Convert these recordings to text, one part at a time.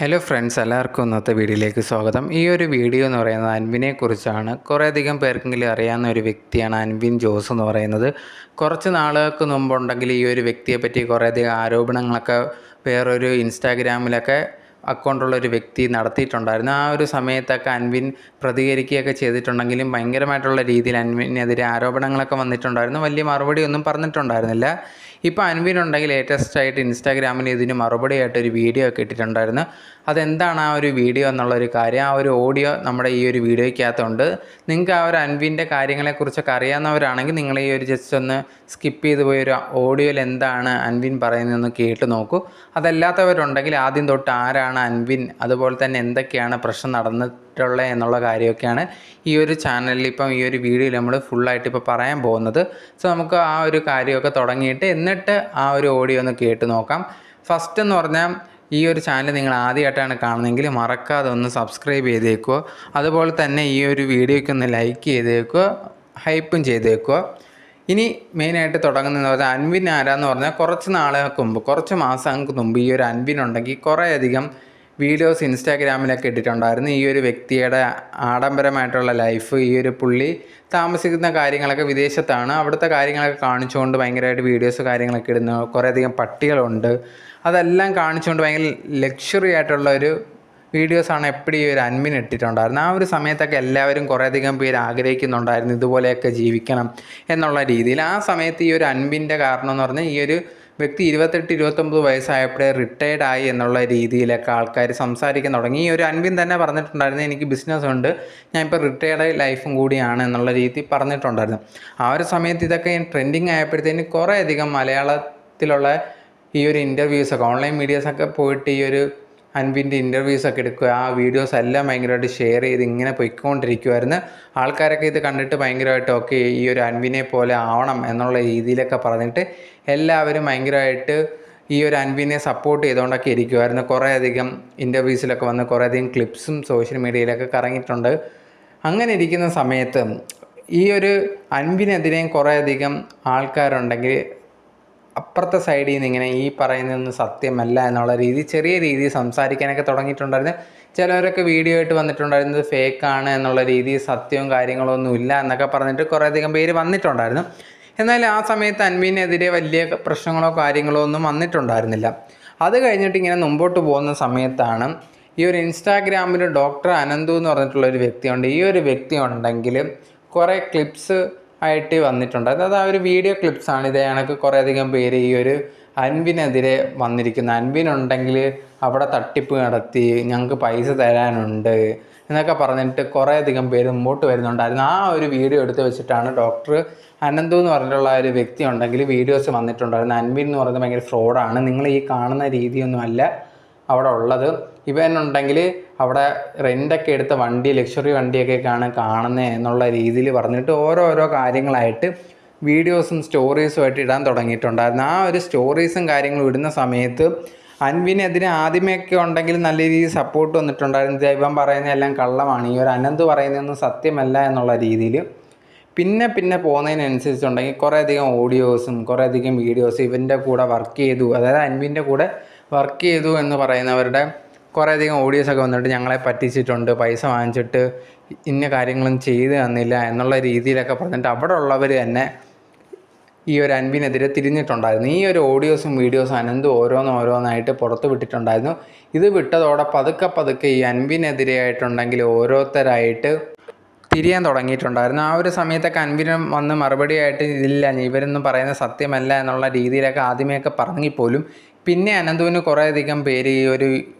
Hello friends, എല്ലാവർക്കും ഇന്നത്തെ വീഡിയോയിലേക്ക് സ്വാഗതം. ഈ ഒരു വീഡിയോ എന്ന് പറയുന്നത് അൻവിനെക്കുറിച്ചാണ്. കുറേയധികം പേർക്കെങ്കിലും അറിയാവുന്ന ഒരു വ്യക്തിയാണ് അൻവിൻ ജോസ് എന്ന് പറയുന്നത്. കുറച്ച് നാളുകൾക്ക് മുമ്പുണ്ടെങ്കിൽ ഈ ഒരു വ്യക്തിയെ പറ്റി കുറേയധികം ആരോപണങ്ങളൊക്കെ വേറൊരു ഇൻസ്റ്റാഗ്രാമിലൊക്കെ അക്കൗണ്ടുള്ളൊരു വ്യക്തി നടത്തിയിട്ടുണ്ടായിരുന്നു. ആ ഒരു സമയത്തൊക്കെ അൻവിൻ പ്രതികരിക്കുകയൊക്കെ ചെയ്തിട്ടുണ്ടെങ്കിലും ഭയങ്കരമായിട്ടുള്ള രീതിയിൽ അൻവിനെതിരെ ആരോപണങ്ങളൊക്കെ വന്നിട്ടുണ്ടായിരുന്നു. വലിയ മറുപടിയൊന്നും പറഞ്ഞിട്ടുണ്ടായിരുന്നില്ല. ഇപ്പോൾ അൻവിനുണ്ടെങ്കിൽ ലേറ്റസ്റ്റ് ആയിട്ട് ഇൻസ്റ്റാഗ്രാമിൽ ഇതിന് മറുപടിയായിട്ടൊരു വീഡിയോ ഒക്കെ ഇട്ടിട്ടുണ്ടായിരുന്നു. അതെന്താണ് ആ ഒരു വീഡിയോ എന്നുള്ളൊരു കാര്യം, ആ ഒരു ഓഡിയോ നമ്മുടെ ഈ ഒരു വീഡിയോയ്ക്കകത്തുണ്ട്. നിങ്ങൾക്ക് ആ ഒരു അൻവിൻ്റെ കാര്യങ്ങളെക്കുറിച്ചൊക്കെ അറിയാവുന്നവരാണെങ്കിൽ നിങ്ങൾ ഈ ഒരു ജസ്റ്റ് ഒന്ന് സ്കിപ്പ് ചെയ്ത് പോയൊരു ഓഡിയോയിൽ എന്താണ് അൻവിൻ പറയുന്നതെന്ന് കേട്ട് നോക്കൂ. അതല്ലാത്തവരുണ്ടെങ്കിൽ ആദ്യം തൊട്ട് ആരാണ് അൻവിൻ, അതുപോലെ തന്നെ എന്തൊക്കെയാണ് പ്രശ്നം നടന്നിട്ടുള്ളത് എന്നുള്ള കാര്യമൊക്കെയാണ് ഈ ഒരു ചാനലിൽ ഇപ്പം ഈ ഒരു വീഡിയോയിൽ നമ്മൾ ഫുള്ളായിട്ട് ഇപ്പോൾ പറയാൻ പോകുന്നത്. സോ നമുക്ക് ആ ഒരു കാര്യമൊക്കെ തുടങ്ങിയിട്ട് എന്നിട്ട് ആ ഒരു ഓഡിയോ ഒന്ന് കേട്ട് നോക്കാം. ഫസ്റ്റ് എന്ന് പറഞ്ഞാൽ, ഈ ഒരു ചാനൽ നിങ്ങൾ ആദ്യമായിട്ടാണ് കാണുന്നതെങ്കിൽ മറക്കാതെ ഒന്ന് സബ്സ്ക്രൈബ് ചെയ്തേക്കുക. അതുപോലെ തന്നെ ഈ ഒരു വീഡിയോയ്ക്ക് ഒന്ന് ലൈക്ക് ചെയ്തേക്കുക, ഹൈപ്പും ചെയ്തേക്കുക. ഇനി മെയിനായിട്ട് തുടങ്ങുന്നതെന്ന് പറഞ്ഞാൽ അൻവിൻ ആരാന്ന് പറഞ്ഞാൽ കുറച്ച് നാളുകൾക്ക് മുമ്പ്, കുറച്ച് മാസങ്ങൾക്ക് മുമ്പ് ഈ ഒരു അൻവിൻ ഉണ്ടെങ്കിൽ കുറേയധികം വീഡിയോസ് ഇൻസ്റ്റാഗ്രാമിലൊക്കെ ഇട്ടിട്ടുണ്ടായിരുന്നു. ഈ ഒരു വ്യക്തിയുടെ ആഡംബരമായിട്ടുള്ള ലൈഫ്, ഈ ഒരു പുള്ളി താമസിക്കുന്ന കാര്യങ്ങളൊക്കെ വിദേശത്താണ്, അവിടുത്തെ കാര്യങ്ങളൊക്കെ കാണിച്ചുകൊണ്ട് ഭയങ്കരമായിട്ട് വീഡിയോസ് കാര്യങ്ങളൊക്കെ ഇടുന്നു. കുറേയധികം പട്ടികളുണ്ട്, അതെല്ലാം കാണിച്ചുകൊണ്ട് ഭയങ്കര ലക്ഷറി ആയിട്ടുള്ള ഒരു വീഡിയോസാണ് എപ്പോഴും ഈ ഒരു അൻവിൻ ഇട്ടിട്ടുണ്ടായിരുന്നു. ആ ഒരു സമയത്തൊക്കെ എല്ലാവരും കുറേയധികം പേര് ആഗ്രഹിക്കുന്നുണ്ടായിരുന്നു ഇതുപോലെയൊക്കെ ജീവിക്കണം എന്നുള്ള രീതിയിൽ. ആ സമയത്ത് ഈ ഒരു അൻവിൻ്റെ കാരണം എന്ന് പറഞ്ഞാൽ, ഈ ഒരു വ്യക്തി 28-29 വയസ്സായപ്പോഴേ റിട്ടയർഡ് ആയി എന്നുള്ള രീതിയിലൊക്കെ ആൾക്കാർ സംസാരിക്കാൻ തുടങ്ങി. ഈ ഒരു അൻവിൻ തന്നെ പറഞ്ഞിട്ടുണ്ടായിരുന്നു, എനിക്ക് ബിസിനസ് ഉണ്ട്, ഞാൻ ഇപ്പോൾ റിട്ടയർഡ് ലൈഫും കൂടിയാണ് എന്നുള്ള രീതി പറഞ്ഞിട്ടുണ്ടായിരുന്നു. ആ ഒരു സമയത്ത് ഇതൊക്കെ ട്രെൻഡിങ് ആയപ്പോഴത്തേന് കുറേയധികം മലയാളത്തിലുള്ള ഈ ഒരു ഇൻ്റർവ്യൂസൊക്കെ ഓൺലൈൻ മീഡിയാസൊക്കെ പോയിട്ട് ഈ ഒരു അൻവിൻ്റെ ഇൻ്റർവ്യൂസൊക്കെ എടുക്കുക, ആ വീഡിയോസ് എല്ലാം ഭയങ്കരമായിട്ട് ഷെയർ ചെയ്ത് ഇങ്ങനെ പൊയ്ക്കൊണ്ടിരിക്കുമായിരുന്നു. ആൾക്കാരൊക്കെ ഇത് കണ്ടിട്ട് ഭയങ്കരമായിട്ട് ഓക്കെ ഈ ഒരു അൻവിനെ പോലെ ആവണം എന്നുള്ള രീതിയിലൊക്കെ പറഞ്ഞിട്ട് എല്ലാവരും ഭയങ്കരമായിട്ട് ഈ ഒരു അൻവിനെ സപ്പോർട്ട് ചെയ്തുകൊണ്ടൊക്കെ ഇരിക്കുമായിരുന്നു. കുറേയധികം ഇൻ്റർവ്യൂസിലൊക്കെ വന്ന് കുറേയധികം ക്ലിപ്സും സോഷ്യൽ മീഡിയയിലൊക്കെ കറങ്ങിയിട്ടുണ്ട്. അങ്ങനെ ഇരിക്കുന്ന സമയത്ത് ഈ ഒരു അൻവിനെതിരെയും കുറേയധികം ആൾക്കാരുണ്ടെങ്കിൽ അപ്പുറത്തെ സൈഡിൽ നിന്ന് ഇങ്ങനെ ഈ പറയുന്നതൊന്നും സത്യമല്ല എന്നുള്ള രീതി ചെറിയ രീതിയിൽ സംസാരിക്കാനൊക്കെ തുടങ്ങിയിട്ടുണ്ടായിരുന്നു. ചിലവരൊക്കെ വീഡിയോ ആയിട്ട് വന്നിട്ടുണ്ടായിരുന്നത് ഫേക്കാണ് എന്നുള്ള രീതിയിൽ, സത്യവും കാര്യങ്ങളൊന്നും ഇല്ല എന്നൊക്കെ പറഞ്ഞിട്ട് കുറേയധികം പേര് വന്നിട്ടുണ്ടായിരുന്നു. എന്നാൽ ആ സമയത്ത് അൻവിനെതിരെ വലിയ പ്രശ്നങ്ങളോ കാര്യങ്ങളോ ഒന്നും വന്നിട്ടുണ്ടായിരുന്നില്ല. അത് കഴിഞ്ഞിട്ട് ഇങ്ങനെ മുമ്പോട്ട് പോകുന്ന സമയത്താണ് ഈ ഒരു ഇൻസ്റ്റാഗ്രാമിൽ ഡോക്ടർ അനന്തു എന്ന് പറഞ്ഞിട്ടുള്ളൊരു വ്യക്തിയുണ്ട്. ഈ ഒരു വ്യക്തി ഉണ്ടെങ്കിൽ കുറേ ക്ലിപ്സ് ആയിട്ട് വന്നിട്ടുണ്ട്. അത് ആ ഒരു വീഡിയോ ക്ലിപ്സാണ്. ഇതേ കണക്ക് കുറേയധികം പേര് ഈ ഒരു അൻവിനെതിരെ വന്നിരിക്കുന്നത്. അൻവിനുണ്ടെങ്കിൽ അവിടെ തട്ടിപ്പ് നടത്തി, ഞങ്ങൾക്ക് പൈസ തരാനുണ്ട് എന്നൊക്കെ പറഞ്ഞിട്ട് കുറേയധികം പേര് മുമ്പോട്ട് വരുന്നുണ്ടായിരുന്നു. ആ ഒരു വീഡിയോ എടുത്ത് വെച്ചിട്ടാണ് ഡോക്ടർ അനന്തു എന്ന് പറഞ്ഞിട്ടുള്ള ഒരു വ്യക്തി ഉണ്ടെങ്കിൽ വീഡിയോസ് വന്നിട്ടുണ്ടായിരുന്നു. അൻവിൻ എന്ന് പറയുന്നത് ഭയങ്കര ഫ്രോഡാണ്, നിങ്ങൾ ഈ കാണുന്ന രീതിയൊന്നുമല്ല അവിടെ ഉള്ളത്, ഇവനുണ്ടെങ്കിൽ അവിടെ റെൻ്റൊക്കെ എടുത്ത വണ്ടി, ലക്ഷറി വണ്ടിയൊക്കെയാണ് കാണുന്നത് എന്നുള്ള രീതിയിൽ പറഞ്ഞിട്ട് ഓരോരോ കാര്യങ്ങളായിട്ട് വീഡിയോസും സ്റ്റോറീസുമായിട്ട് ഇടാൻ തുടങ്ങിയിട്ടുണ്ടായിരുന്നു. ആ ഒരു സ്റ്റോറീസും കാര്യങ്ങളും ഇടുന്ന സമയത്ത് അൻവിനെതിരെ ആദ്യമൊക്കെ ഉണ്ടെങ്കിൽ നല്ല രീതിയിൽ സപ്പോർട്ട് വന്നിട്ടുണ്ടായിരുന്നു. ദൈവം പറയുന്നതെല്ലാം കള്ളമാണ്, ഈ ഒരു അനന്ത് പറയുന്നതൊന്നും സത്യമല്ല എന്നുള്ള രീതിയിൽ. പിന്നെ പോകുന്നതിനനുസരിച്ചുണ്ടെങ്കിൽ കുറേയധികം ഓഡിയോസും കുറേയധികം വീഡിയോസും ഇവൻ്റെ കൂടെ വർക്ക് ചെയ്തു, അതായത് അൻവിൻ്റെ കൂടെ വർക്ക് ചെയ്തു എന്ന് പറയുന്നവരുടെ കുറേയധികം ഓഡിയോസൊക്കെ വന്നിട്ട് ഞങ്ങളെ പറ്റിച്ചിട്ടുണ്ട്, പൈസ വാങ്ങിച്ചിട്ട് ഇന്ന കാര്യങ്ങളും ചെയ്തു തന്നില്ല എന്നുള്ള രീതിയിലൊക്കെ പറഞ്ഞിട്ട് അവിടെ ഉള്ളവർ തന്നെ ഈ ഒരു അൻവിനെതിരെ തിരിഞ്ഞിട്ടുണ്ടായിരുന്നു. ഈ ഒരു ഓഡിയോസും വീഡിയോസും അനന്ത് ഓരോന്നായിട്ട് പുറത്ത് വിട്ടിട്ടുണ്ടായിരുന്നു. ഇത് വിട്ടതോടെ പതുക്കെ ഈ അൻവിനെതിരെയായിട്ടുണ്ടെങ്കിൽ ഓരോരുത്തരായിട്ട് തിരിയാൻ തുടങ്ങിയിട്ടുണ്ടായിരുന്നു. ആ ഒരു സമയത്തൊക്കെ അൻവിനും വന്ന് മറുപടിയായിട്ട് ഇല്ല, ഇവരൊന്നും പറയുന്നത് സത്യമല്ല എന്നുള്ള രീതിയിലൊക്കെ ആദ്യമേയൊക്കെ പറഞ്ഞിപ്പോലും പിന്നെ അനന്തുവിന് കുറേയധികം പേര് ഈ ഒരു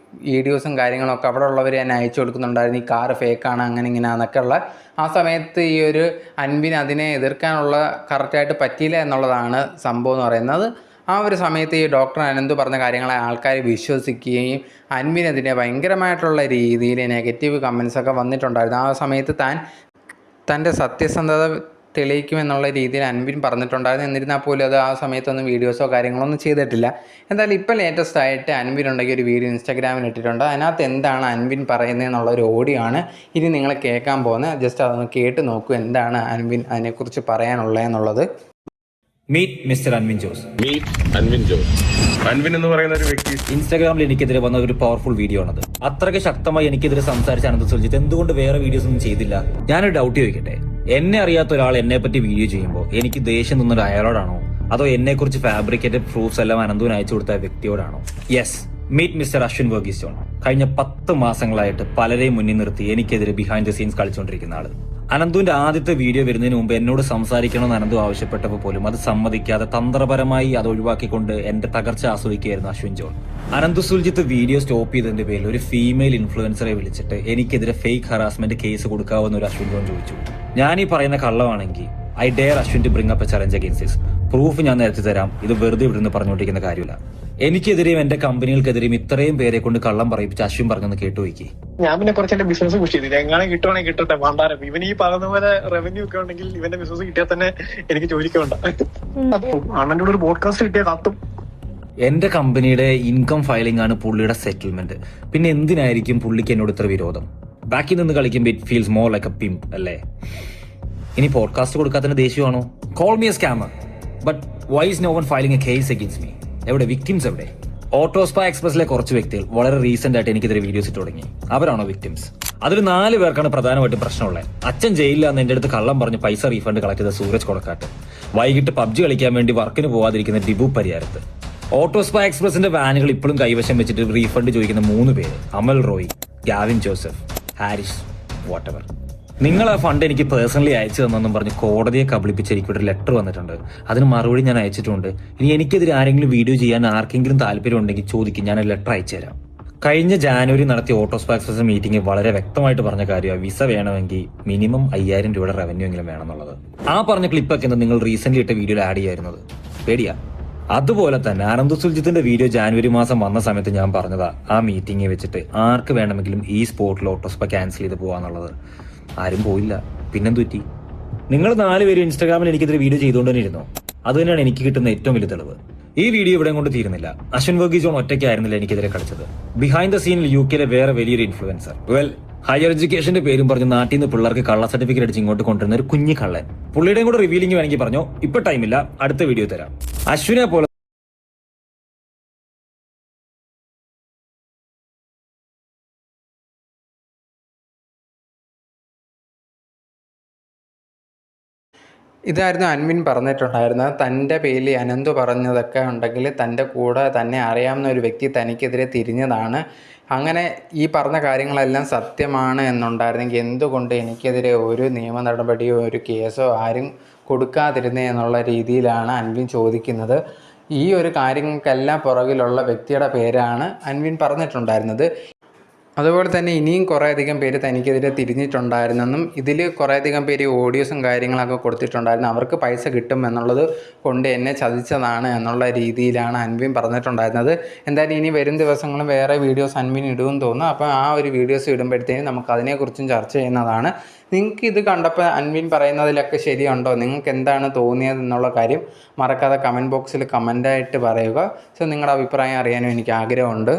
വീഡിയോസും കാര്യങ്ങളൊക്കെ അവിടെ ഉള്ളവർ തന്നെ അയച്ചു കൊടുക്കുന്നുണ്ടായിരുന്നു, ഈ കാറ് ഫേക്കാണ് അങ്ങനെ ഇങ്ങനെയാണെന്നൊക്കെ ഉള്ള. ആ സമയത്ത് ഈ ഒരു അൻവിന് അതിനെ എതിർക്കാനുള്ള കറക്റ്റായിട്ട് പറ്റിയില്ല എന്നുള്ളതാണ് സംഭവം എന്ന് പറയുന്നത്. ആ ഒരു സമയത്ത് ഈ ഡോക്ടർ അനന്തു പറഞ്ഞ കാര്യങ്ങളെ ആൾക്കാർ വിശ്വസിക്കുകയും അൻവിനെതിരെ ഭയങ്കരമായിട്ടുള്ള രീതിയിൽ നെഗറ്റീവ് കമൻസൊക്കെ വന്നിട്ടുണ്ടായിരുന്നു. ആ സമയത്ത് തൻ്റെ സത്യസന്ധത തെളിയിക്കുമെന്നുള്ള രീതിയിൽ അൻവിൻ പറഞ്ഞിട്ടുണ്ടായിരുന്നു. എന്നിരുന്നാൽ പോലും അത് ആ സമയത്തൊന്നും വീഡിയോസോ കാര്യങ്ങളോ ഒന്നും ചെയ്തിട്ടില്ല. എന്തായാലും ഇപ്പോൾ ലേറ്റസ്റ്റ് ആയിട്ട് അൻവിൻ ഉണ്ടെങ്കിൽ ഒരു വീഡിയോ ഇൻസ്റ്റാഗ്രാമിൽ ഇട്ടിട്ടുണ്ട്. അതിനകത്ത് എന്താണ് അൻവിൻ പറയുന്നത് എന്നുള്ളൊരു ഓഡിയോ ആണ് ഇനി നിങ്ങൾ കേൾക്കാൻ പോകുന്നത്. ജസ്റ്റ് അതൊന്ന് കേട്ട് നോക്കൂ, എന്താണ് അൻവിൻ അതിനെക്കുറിച്ച് പറയാനുള്ളത് എന്നുള്ളത്. Meet mister Anvin Jose. അൻവിൻ എന്ന് പറയുന്ന ഒരു വ്യക്തി ഇൻസ്റ്റാഗ്രാമിൽ എനിക്കെതിരെ വന്ന ഒരു പവർഫുൾ വീഡിയോ ആണത്. അത്രയ്ക്ക് ശക്തമായി എനിക്കെതിരെ സംസാരിച്ച അനന്ത് സുൽജിത്ത് എന്തുകൊണ്ട് വേറെ വീഡിയോസ് ഒന്നും ചെയ്തില്ല? ഞാനൊരു ഡൗട്ട് ചോദിക്കട്ടെ. എന്നെ അറിയാത്ത ഒരാൾ എന്നെ പറ്റി വീഡിയോ ചെയ്യുമ്പോൾ എനിക്ക് ദേഷ്യം തോന്നുന്നത് അയാളോടാണോ, അതോ എന്നെ കുറിച്ച് ഫാബ്രിക്കേറ്റഡ് പ്രൂഫ്സ് എല്ലാം അനന്തുവിന് അയച്ചു കൊടുത്ത വ്യക്തിയോടാണോ? Yes, meet mister Ashwin Varghese John. കഴിഞ്ഞ 10 മാസങ്ങളായിട്ട് പലരെയും മുന്നിൽ നിർത്തി എനിക്കെതിരെ ബിഹൈൻഡ് ദ സീൻസ് കളിച്ചുകൊണ്ടിരിക്കുന്ന ആള്. അനന്തുവിന്റെ ആദ്യത്തെ വീഡിയോ വരുന്നതിന് മുമ്പ് എന്നോട് സംസാരിക്കണമെന്ന് അനന്തു ആവശ്യപ്പെട്ടപ്പോൾ പോലും അത് സമ്മതിക്കാതെ തന്ത്രപരമായി അത് ഒഴിവാക്കിക്കൊണ്ട് എന്റെ തകർച്ച ആസ്വദിക്കുകയായിരുന്നു അശ്വിൻ ജോൺ. അനന്തു സുൽജിത്ത് വീഡിയോ സ്റ്റോപ്പ് ചെയ്തതിന്റെ പേരിൽ ഒരു ഫീമെയിൽ ഇൻഫ്ലുവൻസറെ വിളിച്ചിട്ട് എനിക്കെതിരെ ഫേക്ക് ഹറാസ്മെന്റ് കേസ് കൊടുക്കാവുന്ന ഒരു അശ്വിൻ ജോൺ ചോദിച്ചു. ഞാൻ ഈ പറയുന്ന കള്ളമാണെങ്കിൽ I dare Ashwin to bring up a challenge against this. Proof ഞാൻ നിരത്തി തരാം. ഇത് വെറുതെ ഇവിടുന്ന് പറഞ്ഞുകൊണ്ടിരിക്കുന്ന കാര്യമില്ല. എനിക്കെതിരെയും എന്റെ കമ്പനികൾക്കെതിരെയും ഇത്രയും പേരെ കൊണ്ട് കള്ളം പറയിപ്പിച്ച് അശ്വിൻ പറഞ്ഞൊന്ന് കേട്ടുപോയിക്ക്. ഞാൻ പിന്നെ കുറച്ച് എന്റെ ബിസിനസ് പുഷ് ചെയ്തില്ല. എങ്ങനെ കിട്ടുവാണെങ്കിൽ കിട്ടട്ടെ, വേണ്ടാരം. ഇവൻ ഈ പറയുന്ന പോലെ റവന്യൂ ഒക്കെ ഉണ്ടെങ്കിൽ ഇവന്റെ ബിസിനസ് കിട്ടിയാൽ തന്നെ എനിക്ക് ചോദിക്കണ്ട. അണ്ണൻ്റെ ഒരു പോഡ്കാസ്റ്റ് കിട്ടിയ കത്തും. എന്റെ കമ്പനിയുടെ ഇൻകം ഫയലിംഗ് ആണ് പുള്ളിയുടെ സെറ്റിൽമെന്റ്. പിന്നെ എന്തിനായിരിക്കും പുള്ളിക്ക് എന്നോട് ഇത്ര വിരോധം? ബാക്കിൽ നിന്ന് കളിക്കുമ്പോൾ it feels more like a pimp അല്ലേ? ഇനി പോഡ്കാസ്റ്റ് കൊടുക്കാത്തതിന് ദേഷ്യമാണോ? Call me a scammer, but why is no one filing a case against me? എവിടെ വിക്ടിംസ്? എവിടെ? ഓട്ടോസ്പാ എക്സ്പ്രസിലെ കുറച്ച് വ്യക്തികൾ വളരെ റീസെന്റ് ആയിട്ട് എനിക്കെതിരെ വീഡിയോസ് ഇട്ട് തുടങ്ങി. അവരാണോ വിക്ടിംസ്? അതിൽ 4 പേർക്കാണ് പ്രധാനമായിട്ട് പ്രശ്നമുള്ളത്. അച്ഛൻ ജയിലിലാന്ന് എന്റെ അടുത്ത് കള്ളം പറഞ്ഞ് പൈസ റീഫണ്ട് കളക്ട് ചെയ്ത സൂരജ് കൊടക്കാട്ട്, വൈകിട്ട് പബ്ജി കളിക്കാൻ വേണ്ടി വർക്കിന് പോവാതിരിക്കുന്ന ഡിബു പരിയാരത്ത്, ഓട്ടോസ്പാ എക്സ്പ്രസിന്റെ വാനുകൾ ഇപ്പോഴും കൈവശം വെച്ചിട്ട് റീഫണ്ട് ചോദിക്കുന്ന 3 പേര്, അമൽ റോയ്, ഗാവിൻ ജോസഫ്, ഹാരിസ് വാട്ടവർ. നിങ്ങൾ ആ ഫണ്ട് എനിക്ക് പേഴ്സണലി അയച്ചു തന്നെന്നും പറഞ്ഞ് കോടതിയെ കബളിപ്പിച്ച് എനിക്കൊരു ലെറ്റർ വന്നിട്ടുണ്ട്. അതിന് മറുപടി ഞാൻ അയച്ചിട്ടുണ്ട്. ഇനി എനിക്കെതിരെ ആരെങ്കിലും വീഡിയോ ചെയ്യാൻ ആർക്കെങ്കിലും താല്പര്യം ഉണ്ടെങ്കിൽ ചോദിക്കും, ഞാൻ ലെറ്റർ അയച്ചു തരാം. കഴിഞ്ഞ ജാനുവരി നടത്തിയ ഓട്ടോസ്പാ എക്സ്പ്രസ് മീറ്റിംഗ് വളരെ വ്യക്തമായിട്ട് പറഞ്ഞ കാര്യമാണ്, വിസ വേണമെങ്കിൽ മിനിമം 5000 രൂപയുടെ റവന്യൂ എങ്കിലും വേണമെന്നുള്ളത്. ആ പറഞ്ഞ ക്ലിപ്പൊക്കെ നിങ്ങൾ റീസെന്റ് ഇട്ട വീഡിയോയിൽ ആഡ് ചെയ്യായിരുന്നത് പേടിയാ? അതുപോലെ തന്നെ അനന്ത് സുൽജിത്തിന്റെ വീഡിയോ ജാനുവരി മാസം വന്ന സമയത്ത് ഞാൻ പറഞ്ഞതാ, ആ മീറ്റിംഗ് വെച്ചിട്ട് ആർക്ക് വേണമെങ്കിലും ഈ സ്പോട്ടിൽ ഓട്ടോസ്പാ ക്യാൻസൽ ചെയ്ത് പോവാന്നുള്ളത്. ആരും പോയില്ല. പിന്നെന്തുറ്റി? നിങ്ങൾ 4 പേര് ഇൻസ്റ്റാഗ്രാമിൽ എനിക്കെതിരെ വീഡിയോ ചെയ്തുകൊണ്ട് തന്നെ ഇരുന്നോ? അത് തന്നെയാണ് എനിക്ക് കിട്ടുന്ന ഏറ്റവും വലിയ തെളിവ്. ഈ വീഡിയോ ഇവിടെ കൊണ്ട് തീരുന്നില്ല. അശ്വിൻ വർഗീസ് ജോൺ ഒറ്റയ്ക്കായിരുന്നില്ല എനിക്കെതിരെ കളിച്ചത്. ബിഹൈൻഡ് ദ സീനിൽ UK വേറെ വലിയൊരു ഇൻഫ്ലുവൻസർ, ഹയർ എഡ്യൂക്കേഷന്റെ പേരും പറഞ്ഞ് നാട്ടിൽ നിന്ന് പിള്ളേർക്ക് കള്ള സർട്ടിഫിക്കറ്റ് അടിച്ച് ഇങ്ങോട്ട് കൊണ്ടുവരുന്ന ഒരു കുഞ്ഞു കള്ളൻ. പുള്ളിയുടെയും കൂടെ റിവീലിംഗ് വേണമെങ്കിൽ പറഞ്ഞോ, ഇപ്പൊ ടൈമില്ല, അടുത്ത വീഡിയോ തരാം. അശ്വിനെ പോലെ ഇതായിരുന്നു അൻവിൻ പറഞ്ഞിട്ടുണ്ടായിരുന്നത്. തൻ്റെ പേരിൽ അനന്തു പറഞ്ഞതൊക്കെ ഉണ്ടെങ്കിൽ തൻ്റെ കൂടെ തന്നെ അറിയാവുന്ന ഒരു വ്യക്തി തനിക്കെതിരെ തിരിഞ്ഞതാണ്. അങ്ങനെ ഈ പറഞ്ഞ കാര്യങ്ങളെല്ലാം സത്യമാണ് എന്നുണ്ടായിരുന്നെങ്കിൽ എന്തുകൊണ്ട് എനിക്കെതിരെ ഒരു നിയമ നടപടിയോ ഒരു കേസോ ആരും കൊടുക്കാതിരുന്നേ എന്നുള്ള രീതിയിലാണ് അൻവിൻ ചോദിക്കുന്നത്. ഈ ഒരു കാര്യങ്ങൾക്കെല്ലാം പുറകിലുള്ള വ്യക്തിയുടെ പേരാണ് അൻവിൻ പറഞ്ഞിട്ടുണ്ടായിരുന്നത്. അതുപോലെ തന്നെ ഇനിയും കുറേയധികം പേര് തനിക്കെതിരെ തിരിഞ്ഞിട്ടുണ്ടായിരുന്നെന്നും ഇതിൽ കുറേയധികം പേര് ഓഡിയോസും കാര്യങ്ങളൊക്കെ കൊടുത്തിട്ടുണ്ടായിരുന്നു. അവർക്ക് പൈസ കിട്ടും എന്നുള്ളത് കൊണ്ട് എന്നെ ചതിച്ചതാണ് എന്നുള്ള രീതിയിലാണ് അൻവിൻ പറഞ്ഞിട്ടുണ്ടായിരുന്നത്. എന്തായാലും ഇനി വരും ദിവസങ്ങളും വേറെ വീഡിയോസ് അൻവിൻ ഇടുമെന്ന് തോന്നുന്നു. അപ്പോൾ ആ ഒരു വീഡിയോസ് ഇടുമ്പോഴത്തേക്കും നമുക്ക് അതിനെക്കുറിച്ചും ചർച്ച ചെയ്യുന്നതാണ്. നിങ്ങൾക്ക് ഇത് കണ്ടപ്പോൾ അൻവിൻ പറയുന്നതിലൊക്കെ ശരിയുണ്ടോ, നിങ്ങൾക്ക് എന്താണ് തോന്നിയത് എന്നുള്ള കാര്യം മറക്കാതെ കമൻറ്റ് ബോക്സിൽ കമൻ്റായിട്ട് പറയുക. സോ നിങ്ങളുടെ അഭിപ്രായം അറിയാനും എനിക്ക് ആഗ്രഹമുണ്ട്.